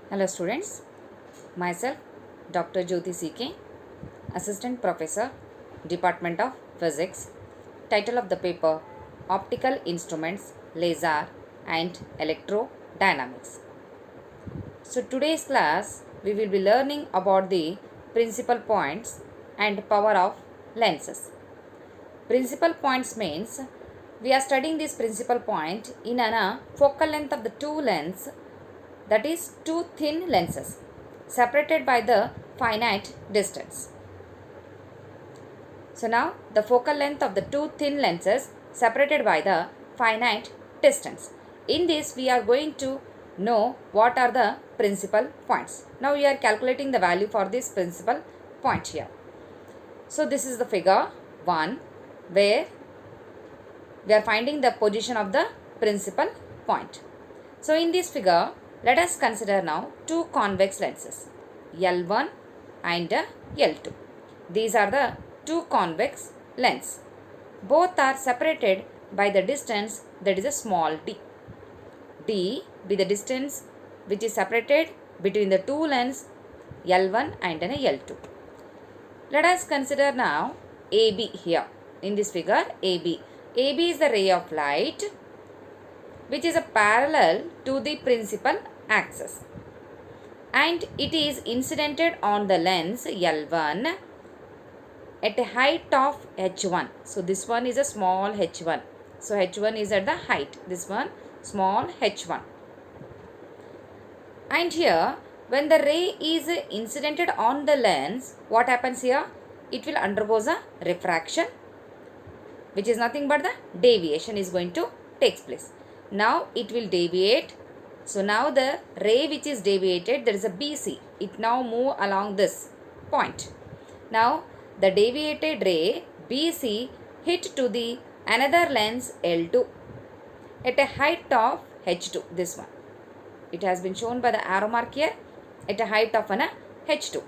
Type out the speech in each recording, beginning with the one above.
Hello students, myself Dr. Jyoti CK, Assistant Professor, Department of Physics. Title of the paper, Optical Instruments, Laser and Electrodynamics. So today's class, we will be learning about the principal points and power of lenses. Principal points means we are studying this principal point in a focal length of the two lens, that is two thin lenses separated by the finite distance. So now the focal length of the two thin lenses separated by the finite distance. In this we are going to know what are the principal points. Now we are calculating the value for this principal point here. So this is the figure 1 where we are finding the position of the principal point. So in this figure, let us consider now two convex lenses, L1 and L2. These are the two convex lenses. Both are separated by the distance that is a small d. D be the distance which is separated between the two lenses L1 and L2. Let us consider now AB here. In this figure, AB. AB is the ray of light which is a parallel to the principal axis, and it is incidented on the lens L1 at a height of h1. So this one is a small h1. So h1 is at the height. This one small h1. And here when the ray is incidented on the lens, what happens here? It will undergo a refraction, which is nothing but the deviation is going to take place. Now it will deviate. So now the ray which is deviated, there is a BC. It now move along this point. Now the deviated ray BC hit to the another lens L2 at a height of H2. This one. It has been shown by the arrow mark here at a height of an H2.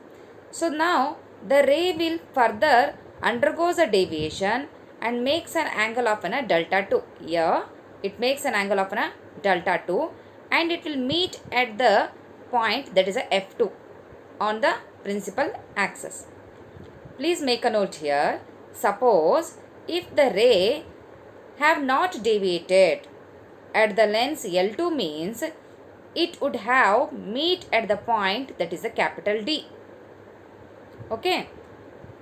So now the ray will further undergoes a deviation and makes an angle of an delta 2. Here it makes an angle of an delta 2 and it will meet at the point that is a F2 on the principal axis. Please make a note here. Suppose if the ray have not deviated at the lens L2 means it would have meet at the point that is a capital D. Okay.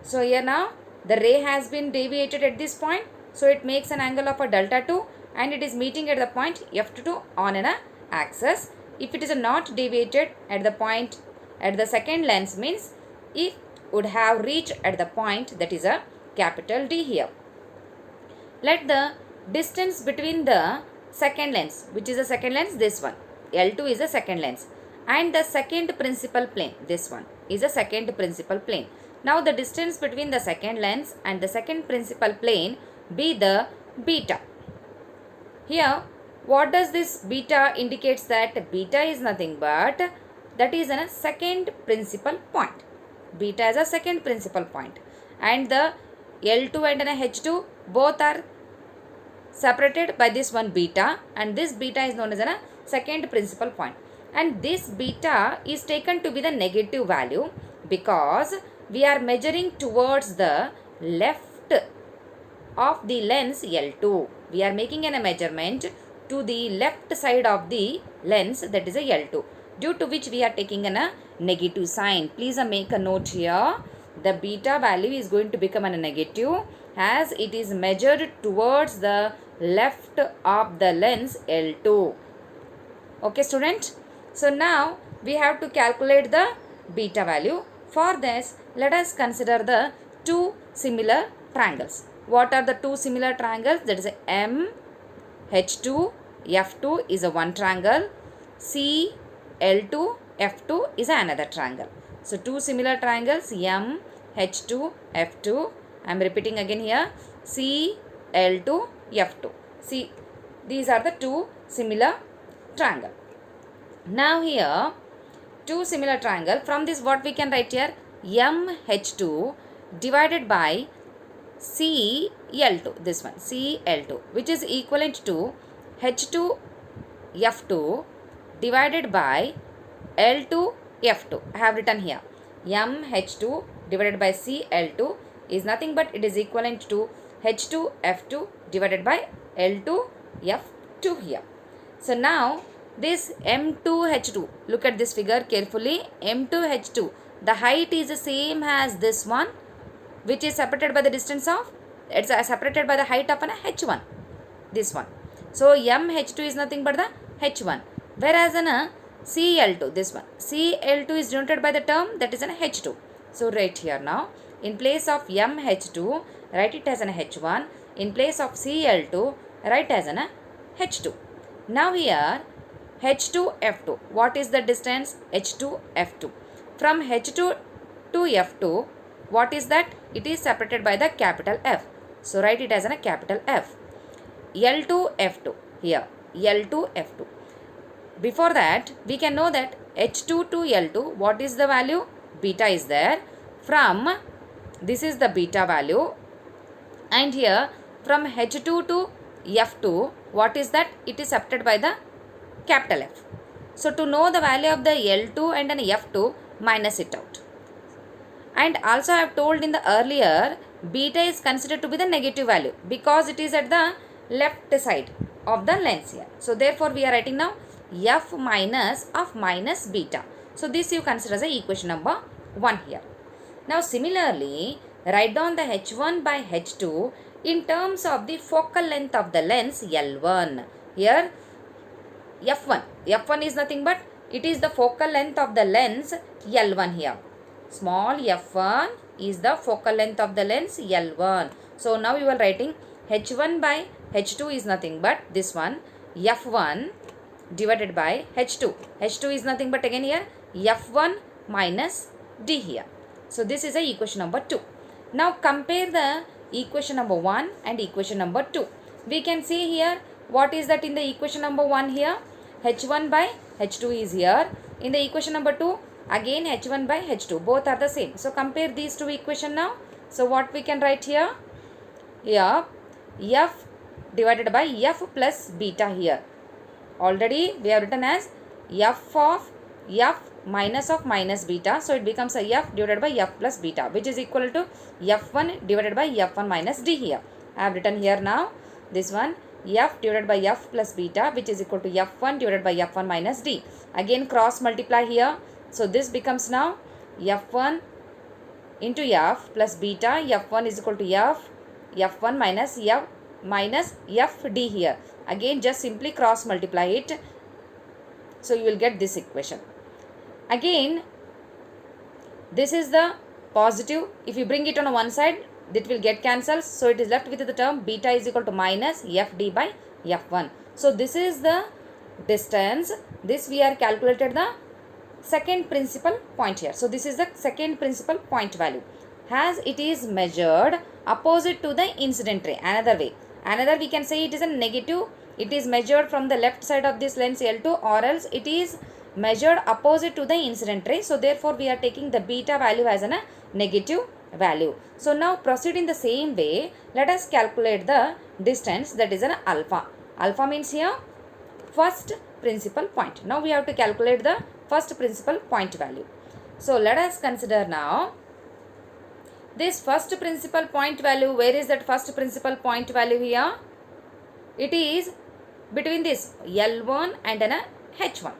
So here now the ray has been deviated at this point. So it makes an angle of a delta 2 and it is meeting at the point F2 on an axis. If it is not deviated at the point at the second lens means it would have reached at the point that is a capital D here. Let the distance between the second lens, which is the second lens, this one, L2 is the second lens, and the second principal plane, this one is the second principal plane. Now the distance between the second lens and the second principal plane be the beta. Here what does this beta indicates? That beta is nothing but that is a second principal point. Beta is a second principal point and the L2 and H2 both are separated by this one beta, and this beta is known as a second principal point, and this beta is taken to be the negative value because we are measuring towards the left of the lens L2. We are making a measurement to the left side of the lens, that is a L2, due to which we are taking a negative sign. Please make a note here. The beta value is going to become a negative as it is measured towards the left of the lens L2. Okay student. So now we have to calculate the beta value. For this, let us consider the two similar triangles. What are the two similar triangles? That is M, H2, F2 is a one triangle. C, L2, F2 is another triangle. So two similar triangles, M, H2, F2. I am repeating again here. C, L2, F2. See, these are the two similar triangle. Now here, two similar triangle. From this what we can write here? MH2 divided by CL2. This one, CL2, which is equivalent to H2 F2 divided by L2 F2. I have written here MH2 divided by Cl2 is nothing but it is equivalent to H2 F2 divided by L2 F2 here. So now this M2H2, look at this figure carefully. M2H2, the height is the same as this one, which is separated by the distance of, it's separated by the height of an H1, this one. So MH2 is nothing but the H1, whereas an Cl2, this one, Cl2 is denoted by the term that is an H2. So right here now, in place of MH2, write it as an H1. In place of Cl2, write as an H2. Now here H2 F2, what is the distance? H2 F2. From H2 to F2, what is that? It is separated by the capital F. So write it as a capital F. L2 F2 here, L2 F2. Before that, we can know that H2 to L2, what is the value? Beta is there. From, this is the beta value. And here, from H2 to F2, what is that? It is separated by the capital F. So to know the value of the L2 and an F2, minus it out. And also I have told in the earlier, beta is considered to be the negative value because it is at the left side of the lens here. So therefore we are writing now F minus of minus beta. So this you consider as a equation number 1 here. Now similarly, write down the H1 by H2 in terms of the focal length of the lens L1. Here F1 is nothing but it is the focal length of the lens L1 here. Small f1 is the focal length of the lens L1. So now you are writing H1 by H2 is nothing but this one f1 divided by H2. H2 is nothing but again here f1 minus d here. So this is a equation number 2. Now compare the equation number 1 and equation number 2. We can see here what is that in the equation number 1 here. H1 by H2 is here. In the equation number 2, again H1 by H2. Both are the same. So compare these two equations now. So what we can write here? Here, F divided by F plus beta here. Already we have written as F of F minus of minus beta. So it becomes a F divided by F plus beta, which is equal to F1 divided by F1 minus d here. I have written here now this one. F divided by F plus beta, which is equal to F1 divided by F1 minus d. Again cross multiply here. So this becomes now F1 into F plus beta. F1 is equal to F1 minus Fd here. Again just simply cross multiply it. So you will get this equation. Again this is the positive. If you bring it on one side, that will get cancelled. So it is left with the term beta is equal to minus Fd by F1. So this is the distance. This we are calculated the second principal point here. So this is the second principal point value. As it is measured opposite to the incident ray. Another way. Another we can say it is a negative. It is measured from the left side of this lens L2, or else it is measured opposite to the incident ray. So therefore we are taking the beta value as a negative value. So now proceed in the same way. Let us calculate the distance, that is an alpha. Alpha means here first principal point. Now we have to calculate the first principal point value. So let us consider now this first principal point value. Where is that first principal point value here? It is between this L1 and an H1.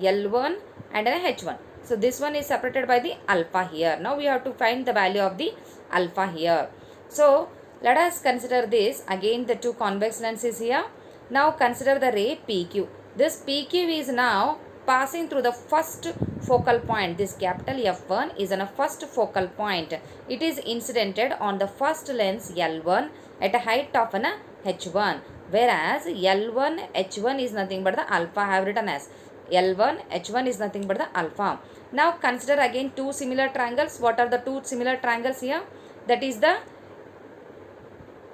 L1 and an H1. So this one is separated by the alpha here. Now we have to find the value of the alpha here. So let us consider this. Again the two convex lenses here. Now consider the ray PQ. This PQ is now passing through the first focal point. This capital F1 is on a first focal point. It is incidented on the first lens L1 at a height of an H1. Whereas L1 H1 is nothing but the alpha. I have written as L1 H1 is nothing but the alpha. Now consider again two similar triangles. What are the two similar triangles here? That is the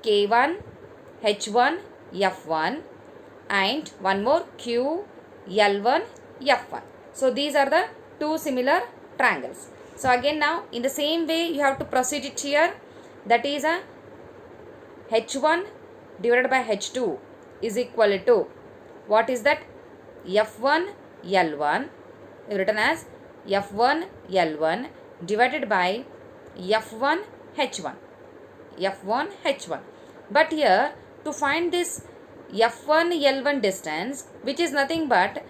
K1 H1 F1 and one more Q L1 F1. So these are the two similar triangles. So again now in the same way you have to proceed it here. That is a H1 divided by H2 is equal to, what is that? F1 L1. written as F1 L1 divided by F1 H1. F1 H1. But here to find this F1 L1 distance, which is nothing but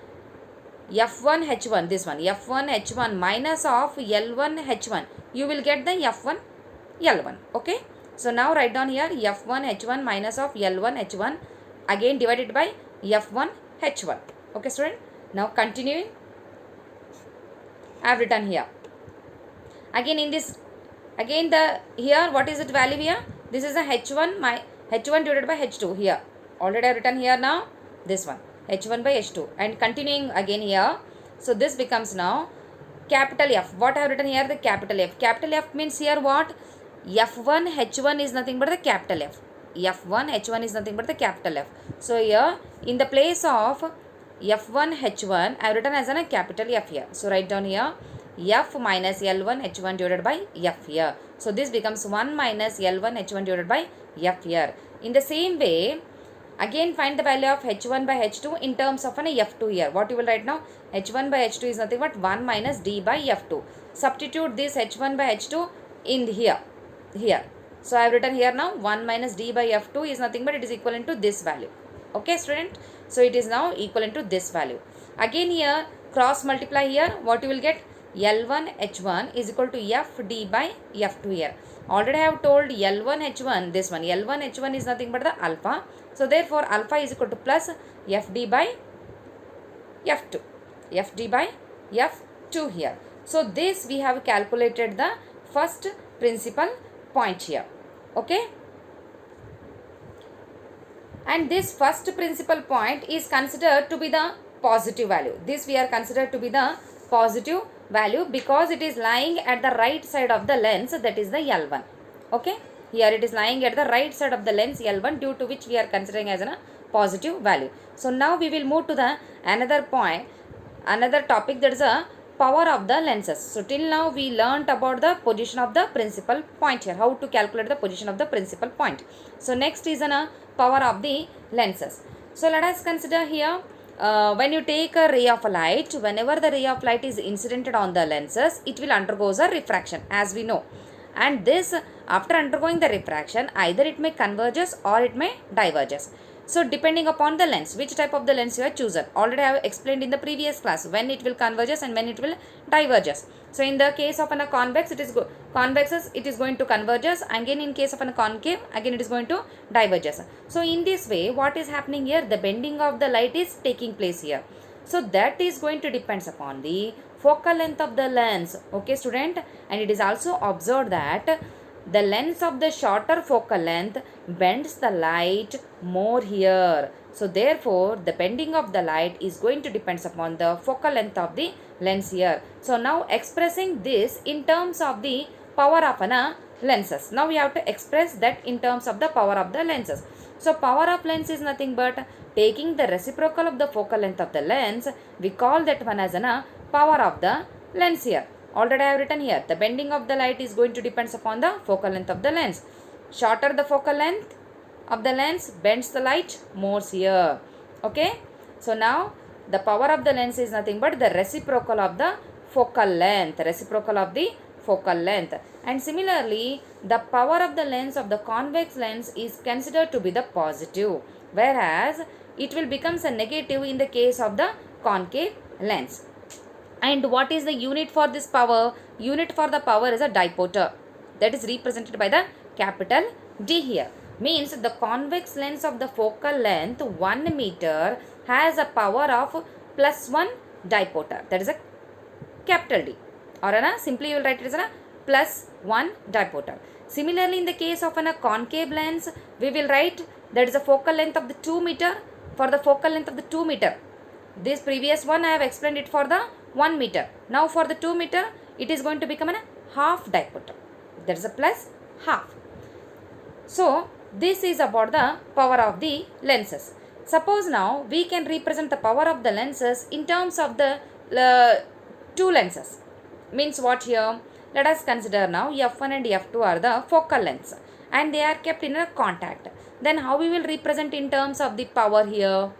F1 H1, this one F1 H1 minus of L1 H1, you will get the F1 L1. Okay, so now write down here F1 H1 minus of L1 H1 again divided by F1 H1. Okay student, now continuing, I have written here again in this, again the here what is it value here, this is a H1 my H1 divided by H2 here, already I have written here. Now this one H1 by H2 and continuing again here, so this becomes now capital F. What I have written here, the capital F. Capital F means here what, F1 H1 is nothing but the capital F. F1 H1 is nothing but the capital F. So here in the place of F1 H1 I have written as a capital F here. So write down here F minus L1 H1 divided by F here. So this becomes 1 minus L1 H1 divided by F here. In the same way, again find the value of H1 by H2 in terms of an F2 here. What you will write now? H1 by H2 is nothing but 1 minus D by F2. Substitute this H1 by H2 in here. So I have written here now 1 minus D by F2 is nothing but it is equivalent to this value. Okay student. So it is now equivalent to this value. Again here cross multiply here. What you will get? L1 H1 is equal to FD by F2 here. Already I have told L1 H1, this one L1 H1 is nothing but the alpha. So therefore alpha is equal to plus FD by F2. FD by F2 here. So this we have calculated the first principal point here. Okay. And this first principal point is considered to be the positive value. This we are considered to be the positive value because it is lying at the right side of the lens, that is the L1. Okay. Here it is lying at the right side of the lens L1, due to which we are considering as a positive value. So now we will move to the another point, another topic, that is a power of the lenses. So till now we learnt about the position of the principal point here, how to calculate the position of the principal point. So next is a power of the lenses. So let us consider here, when you take a ray of light, whenever the ray of light is incidented on the lenses, it will undergo a refraction, as we know. And this, after undergoing the refraction, either it may converges or it may diverges. So depending upon the lens, which type of the lens you have chosen. Already I have explained in the previous class when it will converges and when it will diverges. So in the case of a convex, it is convexes, it is going to converges. Again in case of a concave, again it is going to diverges. So in this way, what is happening here? The bending of the light is taking place here. So that is going to depends upon the focal length of the lens. Okay student, and it is also observed that the lens of the shorter focal length bends the light more here. So therefore the bending of the light is going to depends upon the focal length of the lens here. So now expressing this in terms of the power of lenses. Now we have to express that in terms of the power of the lenses. So power of lens is nothing but taking the reciprocal of the focal length of the lens. We call that one as a power of the lens here. Already I have written here, the bending of the light is going to depends upon the focal length of the lens. Shorter the focal length of the lens bends the light more here. Okay. So now the power of the lens is nothing but the reciprocal of the focal length. Reciprocal of the focal length. And similarly, the power of the lens of the convex lens is considered to be the positive, whereas it will becomes a negative in the case of the concave lens. And what is the unit for this power? Unit for the power is a diopter, that is represented by the capital D here. Means the convex lens of the focal length 1 meter has a power of +1 diopter, that is a capital D, or simply you will write it as a +1 diopter. Similarly, in the case of a concave lens, we will write that is a focal length of the 2 meter. For the focal length of the 2 meter, this previous one I have explained it for the 1 meter. Now for the 2 meter, it is going to become a half diopter. That is a plus half. So this is about the power of the lenses. Suppose now we can represent the power of the lenses in terms of the two lenses. Means what here? Let us consider now F1 and F2 are the focal lengths and they are kept in a contact. Then how we will represent in terms of the power here?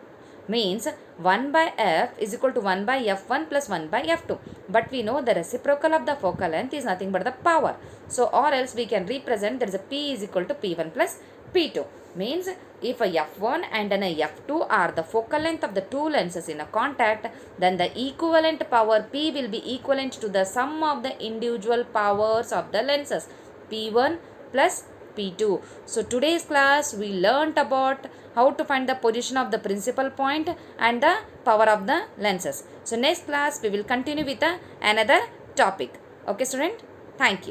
means 1 by f is equal to 1 by f1 plus 1 by f2. But we know the reciprocal of the focal length is nothing but the power. So or else we can represent there is a p is equal to p1 plus p2. Means if a f1 and an f2 are the focal length of the two lenses in a contact, then the equivalent power p will be equivalent to the sum of the individual powers of the lenses p1 plus p2. So today's class we learnt about how to find the position of the principal point and the power of the lenses. So next class we will continue with another topic. Okay student, thank you.